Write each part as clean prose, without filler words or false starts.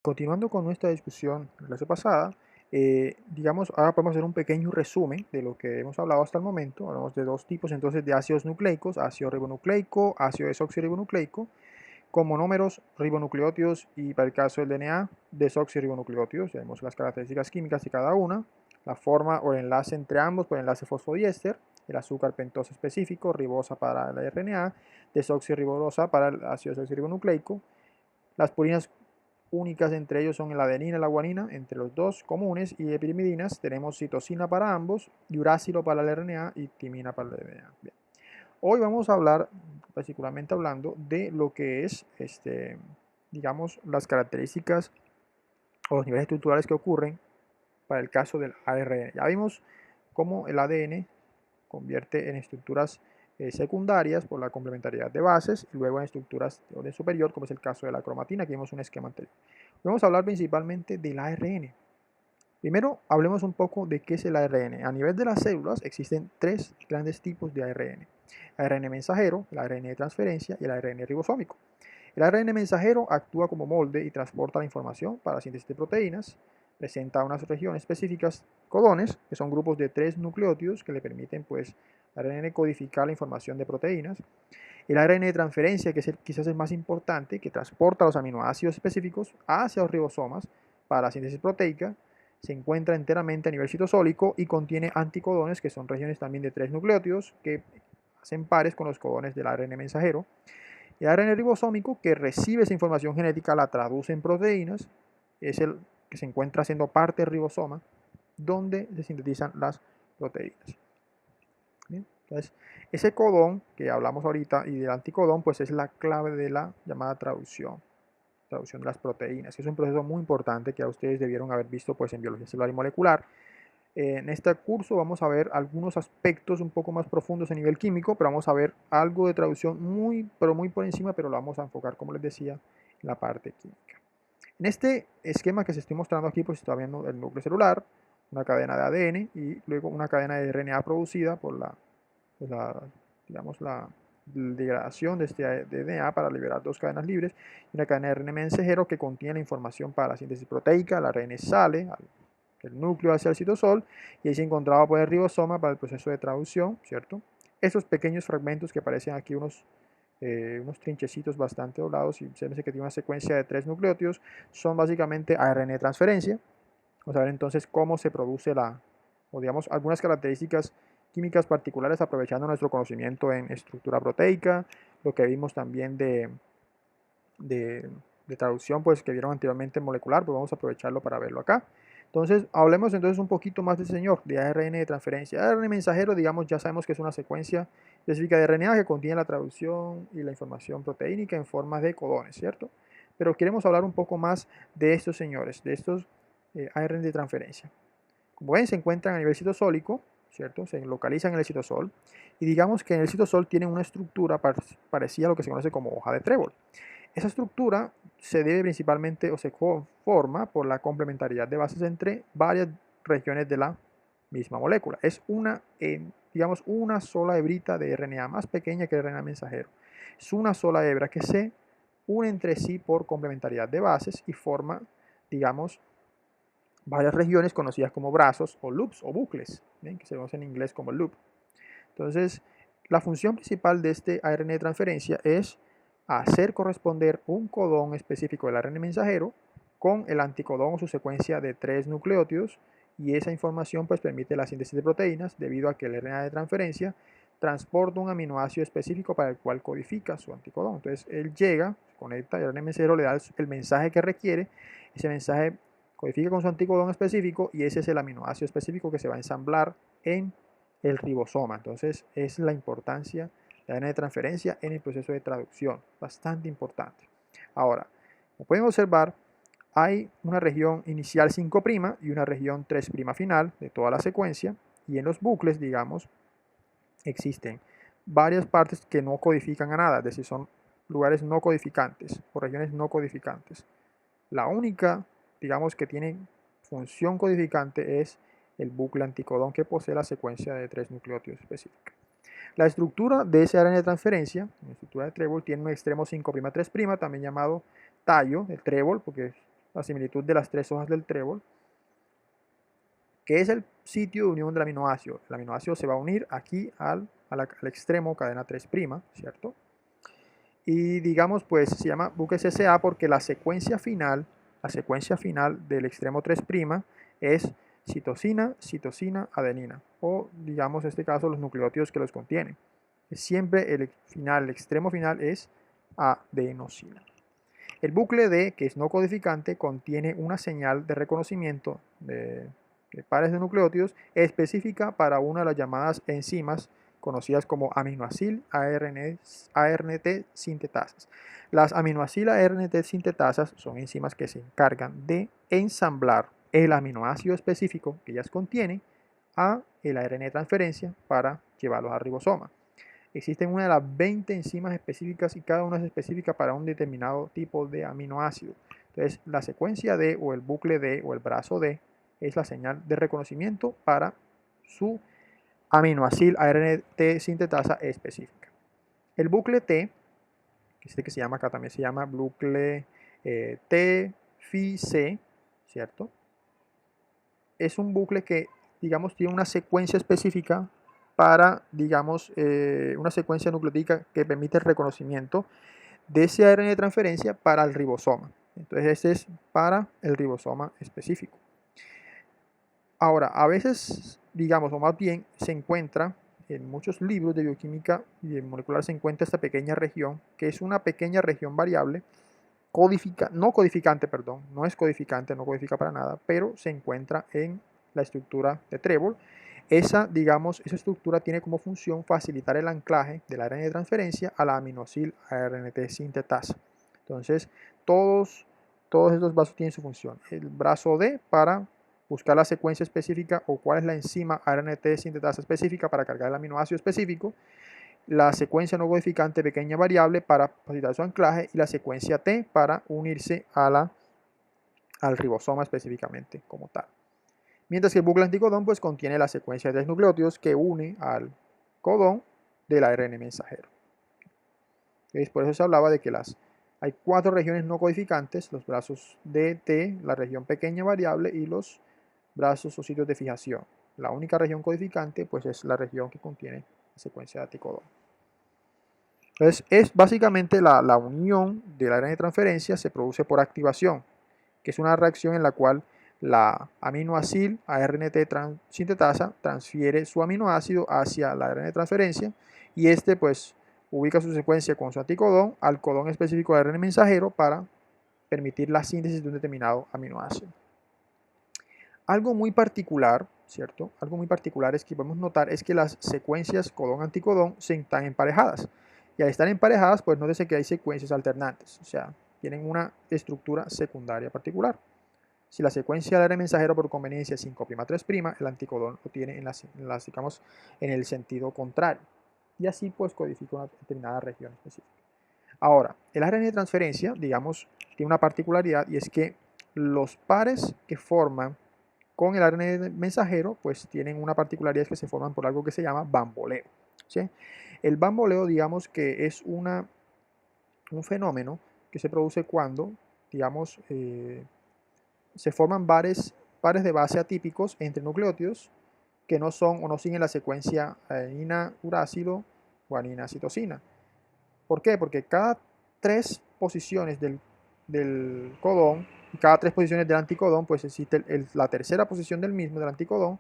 continuando con nuestra discusión de la clase pasada, digamos, ahora podemos hacer un pequeño resumen de lo que hemos hablado hasta el momento. Hablamos de dos tipos entonces de ácidos nucleicos, ácido ribonucleico, ácido desoxirribonucleico, con monómeros, ribonucleótidos y para el caso del DNA, desoxirribonucleótidos. Tenemos las características químicas de cada una, la forma o el enlace entre ambos por el enlace fosfodiéster, el azúcar pentosa específico, ribosa para la RNA, desoxirribosa para el ácido desoxirribonucleico. Las purinas únicas entre ellos son la adenina y la guanina, entre los dos comunes, y epimidinas. Tenemos citosina para ambos, y uracilo para la RNA y timina para la DNA. Bien. Hoy vamos a hablar, particularmente hablando, de lo que es, digamos, las características o los niveles estructurales que ocurren para el caso del ARN. Ya vimos cómo el ADN convierte en estructuras secundarias por la complementariedad de bases y luego en estructuras de orden superior, como es el caso de la cromatina. Aquí vimos un esquema anterior. Vamos a hablar principalmente del ARN. Primero, hablemos un poco de qué es el ARN. A nivel de las células existen tres grandes tipos de ARN. El ARN mensajero, el ARN de transferencia y el ARN ribosómico. El ARN mensajero actúa como molde y transporta la información para la síntesis de proteínas. Presenta unas regiones específicas, codones, que son grupos de 3 nucleótidos que le permiten pues, al ARN codificar la información de proteínas. El ARN de transferencia, que es quizás el más importante, que transporta los aminoácidos específicos hacia los ribosomas para la síntesis proteica, se encuentra enteramente a nivel citosólico y contiene anticodones, que son regiones también de 3 nucleótidos, que hacen pares con los codones del ARN mensajero. El ARN ribosómico, que recibe esa información genética, la traduce en proteínas, es el que se encuentra siendo parte del ribosoma, donde se sintetizan las proteínas. Bien, entonces, ese codón que hablamos ahorita y del anticodón, pues es la clave de la llamada traducción de las proteínas, que es un proceso muy importante que a ustedes debieron haber visto pues, en biología celular y molecular. En este curso vamos a ver algunos aspectos un poco más profundos a nivel químico, pero vamos a ver algo de traducción pero muy por encima, pero lo vamos a enfocar, como les decía, en la parte química. En este esquema que se estoy mostrando aquí, pues está viendo el núcleo celular, una cadena de ADN y luego una cadena de RNA producida por digamos, la degradación de este DNA para liberar dos cadenas libres y una cadena de RNA mensajero que contiene la información para la síntesis proteica. La ARN sale del núcleo hacia el citosol y ahí se encontraba por el ribosoma para el proceso de traducción, ¿cierto? Esos pequeños fragmentos que aparecen aquí, unos trinchecitos bastante doblados, y se que tiene una secuencia de 3 nucleótidos, son básicamente ARN de transferencia. Vamos a ver entonces cómo se produce o digamos, algunas características químicas particulares aprovechando nuestro conocimiento en estructura proteica, lo que vimos también de, de traducción, pues que vieron anteriormente en molecular, pues vamos a aprovecharlo para verlo acá. Entonces, hablemos entonces un poquito más del señor, de ARN de transferencia. ARN mensajero, digamos, ya sabemos que es una secuencia específica de RNA que contiene la traducción y la información proteínica en forma de codones, ¿cierto? Pero queremos hablar un poco más de estos señores, de estos ARN de transferencia. Como ven, se encuentran a nivel citosólico, ¿cierto? Se localizan en el citosol. Y digamos que en el citosol tienen una estructura parecida a lo que se conoce como hoja de trébol. Esa estructura se debe principalmente o se forma por la complementariedad de bases entre varias regiones de la misma molécula. Es digamos, una sola hebrita de RNA más pequeña que el RNA mensajero. Es una sola hebra que se une entre sí por complementariedad de bases y forma, digamos, varias regiones conocidas como brazos o loops o bucles, ¿bien? Que se conoce en inglés como loop. Entonces, la función principal de este ARN de transferencia es hacer corresponder un codón específico del ARN mensajero con el anticodón o su secuencia de 3 nucleótidos, y esa información pues permite la síntesis de proteínas debido a que el RNA de transferencia transporta un aminoácido específico para el cual codifica su anticodón. Entonces él llega, se conecta, y el ARN mensajero le da el mensaje que requiere, ese mensaje codifica con su anticodón específico y ese es el aminoácido específico que se va a ensamblar en el ribosoma. Entonces es la importancia de ADN de transferencia en el proceso de traducción, bastante importante. Ahora, como pueden observar, hay una región inicial 5' y una región 3' final de toda la secuencia, y en los bucles, digamos, existen varias partes que no codifican a nada, es decir, son lugares no codificantes o regiones no codificantes. La única, digamos, que tiene función codificante es el bucle anticodón que posee la secuencia de 3 nucleótidos específica. La estructura de ese ARN de transferencia, la estructura de trébol, tiene un extremo 5' 3', también llamado tallo, el trébol, porque la similitud de las tres hojas del trébol, que es el sitio de unión del aminoácido. El aminoácido se va a unir aquí al extremo cadena 3', ¿cierto? Y digamos, pues se llama bucle CCA porque la secuencia final del extremo 3' es citosina, citosina, adenina, o digamos en este caso los nucleótidos que los contienen. Siempre el final, el extremo final es adenosina. El bucle D, que es no codificante, contiene una señal de reconocimiento de pares de nucleótidos específica para una de las llamadas enzimas conocidas como aminoacil ARNT sintetasas. Las aminoacil ARNT sintetasas son enzimas que se encargan de ensamblar el aminoácido específico que ellas contienen a el ARN de transferencia para llevarlos al ribosoma. Existen una de las 20 enzimas específicas y cada una es específica para un determinado tipo de aminoácido. Entonces, la secuencia D o el bucle D o el brazo D es la señal de reconocimiento para su aminoacil ARNT sintetasa específica. El bucle T, que se llama acá también se llama bucle T-Phi-C, ¿cierto? Es un bucle que, digamos, tiene una secuencia específica para, digamos, una secuencia nucleotídica que permite el reconocimiento de ese ARN de transferencia para el ribosoma. Entonces, este es para el ribosoma específico. Ahora, a veces, digamos, o más bien, se encuentra en muchos libros de bioquímica y de molecular se encuentra esta pequeña región, que es una pequeña región variable, no codificante, perdón, no es codificante, no codifica para nada, pero se encuentra en la estructura de trébol. Esa, digamos, esa estructura tiene como función facilitar el anclaje del ARN de transferencia a la aminoacil ARNT sintetasa. Entonces, todos estos brazos tienen su función. El brazo D para buscar la secuencia específica o cuál es la enzima ARNT sintetasa específica para cargar el aminoácido específico, la secuencia no codificante pequeña variable para facilitar su anclaje y la secuencia T para unirse al ribosoma específicamente como tal. Mientras que el bucle anticodón pues contiene la secuencia de 3 nucleótidos que une al codón del ARN mensajero. Entonces, por eso se hablaba de que hay 4 regiones no codificantes, los brazos D, T, la región pequeña variable y los brazos o sitios de fijación. La única región codificante pues es la región que contiene la secuencia de anticodón. Entonces, es básicamente la unión del ARN de transferencia se produce por activación, que es una reacción en la cual la aminoacil ARNT sintetasa transfiere su aminoácido hacia la ARN de transferencia y este pues ubica su secuencia con su anticodón al codón específico de ARN mensajero para permitir la síntesis de un determinado aminoácido. Algo muy particular, ¿cierto? Algo muy particular es que podemos notar es que las secuencias codón-anticodón se están emparejadas. Y al estar emparejadas, pues nótese que hay secuencias alternantes, o sea, tienen una estructura secundaria particular. Si la secuencia del ARN mensajero por conveniencia es 5'3', el anticodón lo tiene digamos, en el sentido contrario. Y así pues codifica una determinada región específica. Ahora, el ARN de transferencia, digamos, tiene una particularidad y es que los pares que forman con el ARN mensajero, pues tienen una particularidad que se forman por algo que se llama bamboleo. ¿Sí? El bamboleo, digamos que es un fenómeno que se produce cuando, digamos, se forman pares de base atípicos entre nucleótidos que no son o no siguen la secuencia adenina, urácido, guanina, citosina. ¿Por qué? Porque cada 3 posiciones del codón y cada 3 posiciones del anticodón, pues existe la tercera posición del mismo, del anticodón,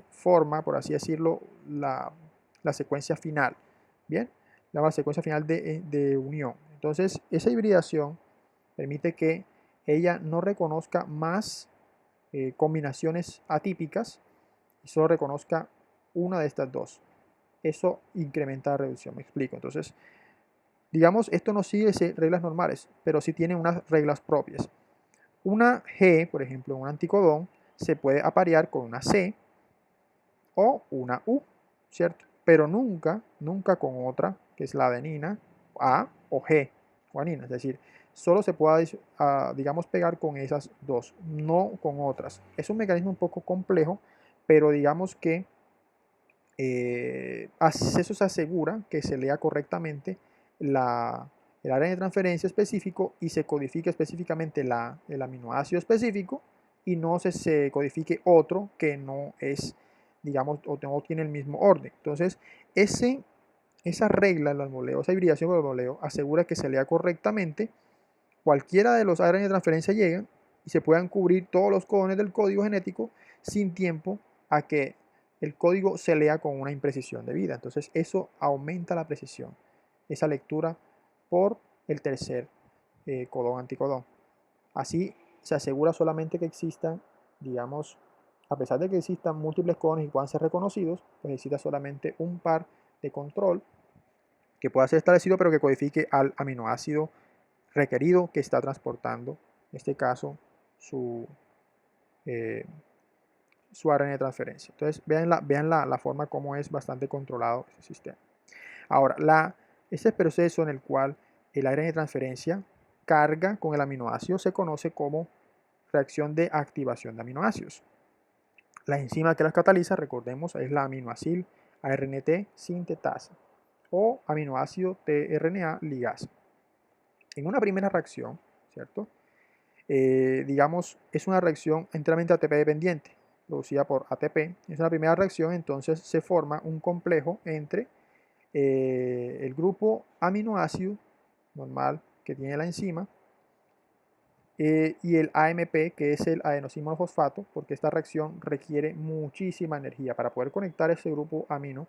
forma, por así decirlo, la secuencia final. Bien, la secuencia final de unión. Entonces, esa hibridación permite que ella no reconozca más combinaciones atípicas y solo reconozca una de estas dos. Eso incrementa la reducción, me explico. Entonces, digamos, esto no sigue reglas normales, pero sí tiene unas reglas propias. Una G, por ejemplo, un anticodón, se puede aparear con una C o una U, ¿cierto? Pero nunca con otra, que es la adenina, A o G, guanina. Es decir, solo se puede, digamos, pegar con esas dos, no con otras. Es un mecanismo un poco complejo, pero digamos que eso se asegura que se lea correctamente el ARN de transferencia específico y se codifique específicamente el aminoácido específico y no se codifique otro que no es, digamos, o no tiene el mismo orden. Entonces, esa regla del almoleo, esa hibridación del almoleo, asegura que se lea correctamente, cualquiera de los ARN de transferencia llegan y se puedan cubrir todos los codones del código genético sin tiempo a que el código se lea con una imprecisión debida. Entonces eso aumenta la precisión, esa lectura por el tercer codón anticodón. Así se asegura solamente que existan, digamos, a pesar de que existan múltiples codones y puedan ser reconocidos, pues necesita solamente un par de control que pueda ser establecido pero que codifique al aminoácido requerido que está transportando, en este caso, su, eh, su ARN de transferencia. Entonces, vean la forma como es bastante controlado este sistema. Ahora, este proceso en el cual el ARN de transferencia carga con el aminoácido se conoce como reacción de activación de aminoácidos. La enzima que las cataliza, recordemos, es la aminoacil ARNT sintetasa o aminoácido tRNA ligasa. En una primera reacción, ¿cierto? Digamos, es una reacción enteramente ATP dependiente, producida por ATP. Es una primera reacción, entonces se forma un complejo entre el grupo aminoácido normal que tiene la enzima y el AMP, que es el adenosín fosfato, porque esta reacción requiere muchísima energía para poder conectar ese grupo amino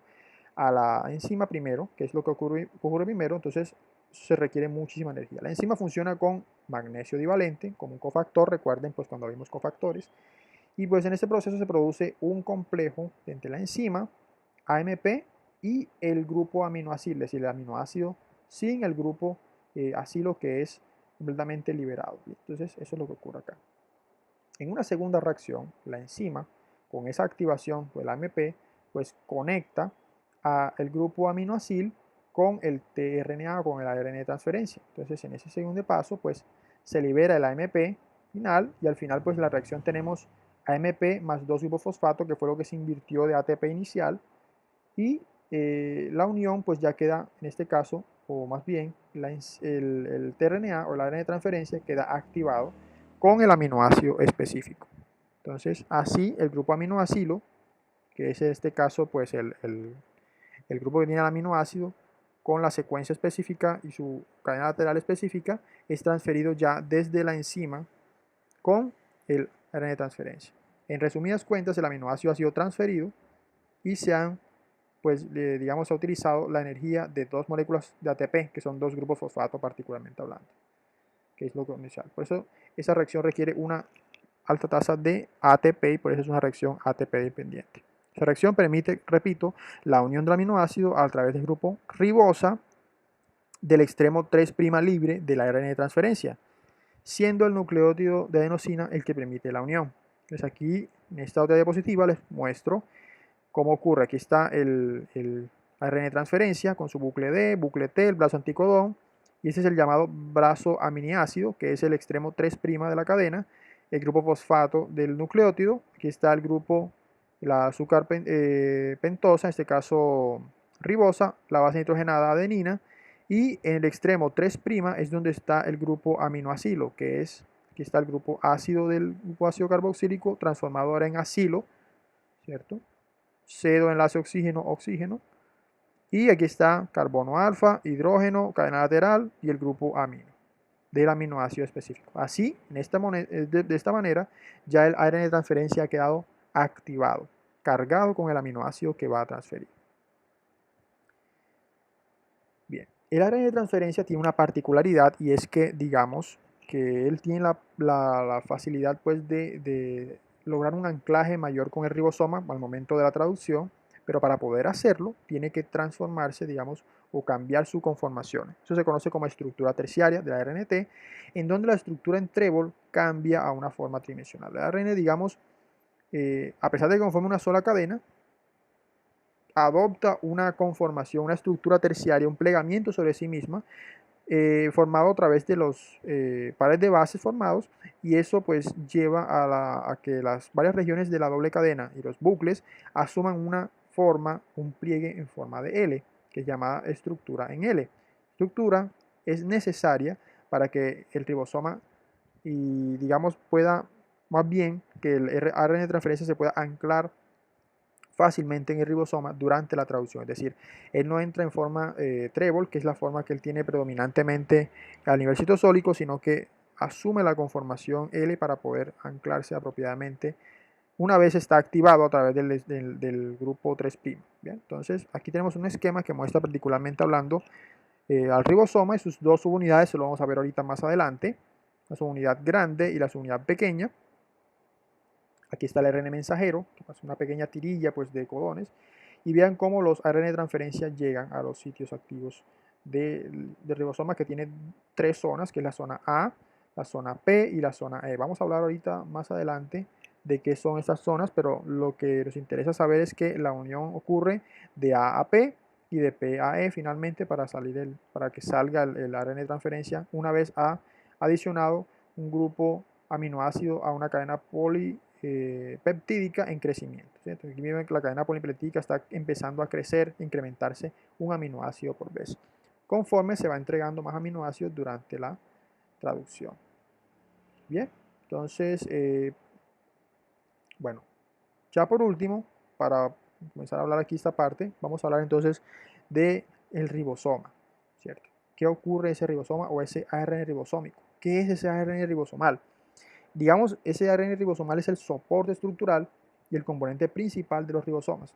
a la enzima primero, que es lo que ocurre primero, entonces se requiere muchísima energía. La enzima funciona con magnesio divalente, como un cofactor, recuerden pues cuando vimos cofactores, y pues en este proceso se produce un complejo entre la enzima, AMP, y el grupo aminoácido, es decir, el aminoácido sin el grupo acilo que es completamente liberado. Entonces eso es lo que ocurre acá. En una segunda reacción, la enzima, con esa activación, pues la AMP, pues conecta el grupo aminoacil con el tRNA o con el ARN de transferencia. Entonces, en ese segundo paso, pues se libera el AMP final y al final, pues la reacción tenemos AMP más 2 grupos fosfato, que fue lo que se invirtió de ATP inicial, y la unión, pues ya queda, en este caso, o más bien, el tRNA o el ARN de transferencia queda activado con el aminoácido específico. Entonces, así el grupo aminoácido, que es en este caso, pues el grupo que tiene el aminoácido con la secuencia específica y su cadena lateral específica, es transferido ya desde la enzima con el ARN de transferencia. En resumidas cuentas, el aminoácido ha sido transferido y pues, digamos, ha utilizado la energía de dos moléculas de ATP, que son dos grupos fosfato particularmente hablando, que es lo inicial. Por eso, esa reacción requiere una alta tasa de ATP y por eso es una reacción ATP dependiente. Esta reacción permite, repito, la unión del aminoácido a través del grupo ribosa del extremo 3' libre del ARN de transferencia, siendo el nucleótido de adenosina el que permite la unión. Entonces aquí, en esta otra diapositiva, les muestro cómo ocurre. Aquí está el ARN de transferencia con su bucle D, bucle T, el brazo anticodón, y ese es el llamado brazo aminoácido, que es el extremo 3' de la cadena, el grupo fosfato del nucleótido. Aquí está el grupo, la azúcar pentosa, en este caso ribosa, la base nitrogenada adenina, y en el extremo 3' es donde está el grupo aminoacilo, que es, aquí está el grupo ácido del grupo ácido carboxílico transformado ahora en acilo, ¿cierto? Pseudo enlace oxígeno, y aquí está carbono alfa, hidrógeno, cadena lateral y el grupo amino del aminoácido específico. Así, de esta manera, ya el ARN de transferencia ha quedado activado, cargado con el aminoácido que va a transferir. Bien, el ARN de transferencia tiene una particularidad y es que, digamos, que él tiene la facilidad pues de lograr un anclaje mayor con el ribosoma al momento de la traducción, pero para poder hacerlo tiene que transformarse, digamos, o cambiar su conformación. Eso se conoce como estructura terciaria de la RNT, en donde la estructura en trébol cambia a una forma tridimensional. La ARN, digamos, a pesar de que conforma una sola cadena, adopta una conformación, una estructura terciaria, un plegamiento sobre sí misma, formado a través de los pares de bases formados, y eso pues lleva a que las varias regiones de la doble cadena y los bucles asuman una forma, un pliegue en forma de L, que es llamada estructura en L. Estructura es necesaria para que el ribosoma y digamos pueda, más bien que el ARN de transferencia se pueda anclar fácilmente en el ribosoma durante la traducción. Es decir, él no entra en forma trébol, que es la forma que él tiene predominantemente a nivel citosólico, sino que asume la conformación L para poder anclarse apropiadamente una vez está activado a través del grupo 3'. ¿Bien? Entonces, aquí tenemos un esquema que muestra particularmente hablando al ribosoma y sus dos subunidades, se lo vamos a ver ahorita más adelante, la subunidad grande y la subunidad pequeña. Aquí está el ARN mensajero, que es una pequeña tirilla pues, de codones, y vean cómo los ARN de transferencia llegan a los sitios activos del ribosoma, que tiene tres zonas, que es la zona A, la zona P y la zona E. Vamos a hablar ahorita más adelante de qué son estas zonas, pero lo que nos interesa saber es que la unión ocurre de A a P y de P a E finalmente para que salga el ARN de transferencia una vez ha adicionado un grupo aminoácido a una cadena polipeptídica en crecimiento. ¿Sí? Entonces aquí miren que la cadena polipeptídica está empezando a crecer, incrementarse un aminoácido por vez, conforme se va entregando más aminoácidos durante la traducción. Bien, entonces, bueno, ya por último, para comenzar a hablar aquí esta parte, vamos a hablar entonces de el ribosoma, ¿cierto? ¿Qué ocurre ese ribosoma o ese ARN ribosómico? ¿Qué es ese ARN ribosomal? Digamos, ese ARN ribosomal es el soporte estructural y el componente principal de los ribosomas.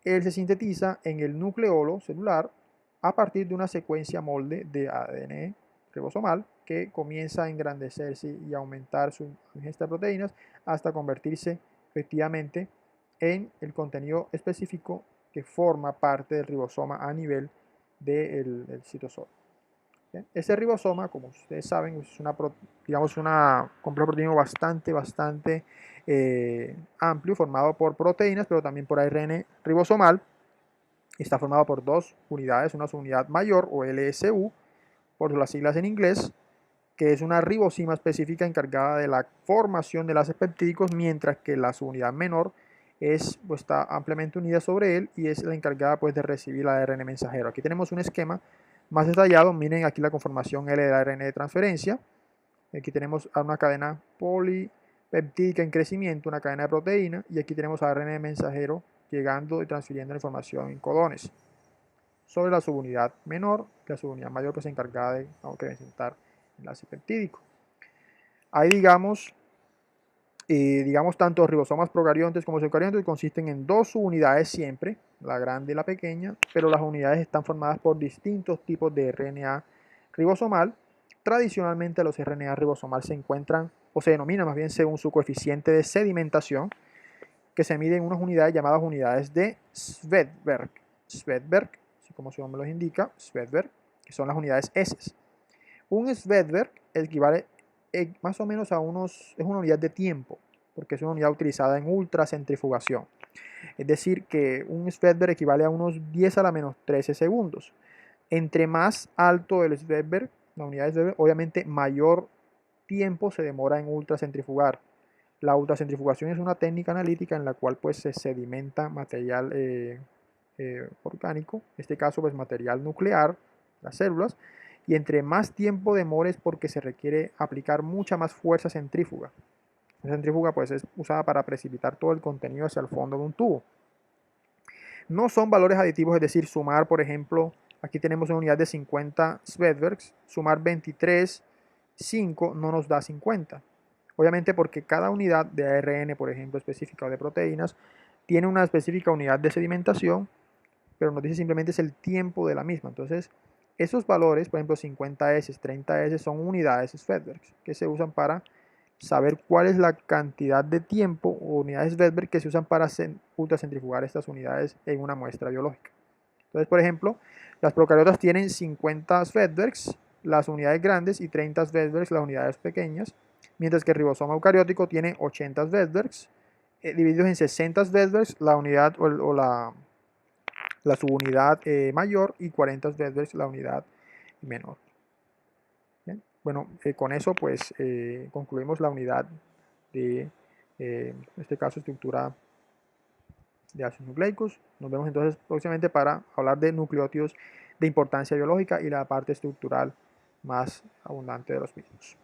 Él se sintetiza en el nucleolo celular a partir de una secuencia molde de ADN ribosomal que comienza a engrandecerse y aumentar su ingesta de proteínas hasta convertirse efectivamente en el contenido específico que forma parte del ribosoma a nivel del citosol. ¿Bien? Ese ribosoma, como ustedes saben, es digamos un complejo proteíno bastante amplio, formado por proteínas, pero también por ARN ribosomal. Está formado por dos unidades, una subunidad mayor o LSU, por las siglas en inglés, que es una ribosima específica encargada de la formación de enlaces peptídicos, mientras que la subunidad menor pues, está ampliamente unida sobre él y es la encargada pues, de recibir el ARN mensajero. Aquí tenemos un esquema más detallado. Miren aquí la conformación L del ARN de transferencia. Aquí tenemos una cadena polipeptídica en crecimiento, una cadena de proteína, y aquí tenemos ARN mensajero llegando y transfiriendo la información en codones sobre la subunidad menor, la subunidad mayor pues encargada de acrecentar enlace peptídico. Ahí digamos tanto ribosomas procariontes como eucariontes consisten en dos subunidades siempre, la grande y la pequeña, pero las unidades están formadas por distintos tipos de RNA ribosomal. Tradicionalmente los RNA ribosomal se encuentran o se denominan más bien según su coeficiente de sedimentación, que se mide en unas unidades llamadas unidades de Svedberg. Svedberg, así como su nombre los indica, Svedberg, que son las unidades S. Un Svedberg equivale más o menos es una unidad de tiempo, porque es una unidad utilizada en ultracentrifugación. Es decir, que un Svedberg equivale a unos 10 a la menos 13 segundos. Entre más alto el Svedberg, la unidad de Svedberg, obviamente mayor tiempo se demora en ultracentrifugar. La ultracentrifugación es una técnica analítica en la cual pues, se sedimenta material orgánico, en este caso pues, material nuclear, las células, y entre más tiempo demores porque se requiere aplicar mucha más fuerza centrífuga. La centrífuga pues, es usada para precipitar todo el contenido hacia el fondo de un tubo. No son valores aditivos, es decir, sumar, por ejemplo, aquí tenemos una unidad de 50 Svedbergs, sumar 23, 5 no nos da 50. Obviamente porque cada unidad de ARN, por ejemplo, específica o de proteínas, tiene una específica unidad de sedimentación, pero nos dice simplemente es el tiempo de la misma. Entonces, esos valores, por ejemplo, 50S, 30S, son unidades Svedberg que se usan para saber cuál es la cantidad de tiempo o unidades Svedberg que se usan para ultracentrifugar estas unidades en una muestra biológica. Entonces, por ejemplo, las procariotas tienen 50 Svedbergs, las unidades grandes, y 30 Svedbergs, las unidades pequeñas, mientras que el ribosoma eucariótico tiene 80 Svedbergs, divididos en 60 Svedbergs, la unidad o la subunidad mayor, y 40 Svedbergs, la unidad menor. ¿Bien? Bueno, con eso pues concluimos la unidad de, en este caso, estructura de ácidos nucleicos. Nos vemos entonces próximamente para hablar de nucleótidos de importancia biológica y la parte estructural más abundante de los mismos.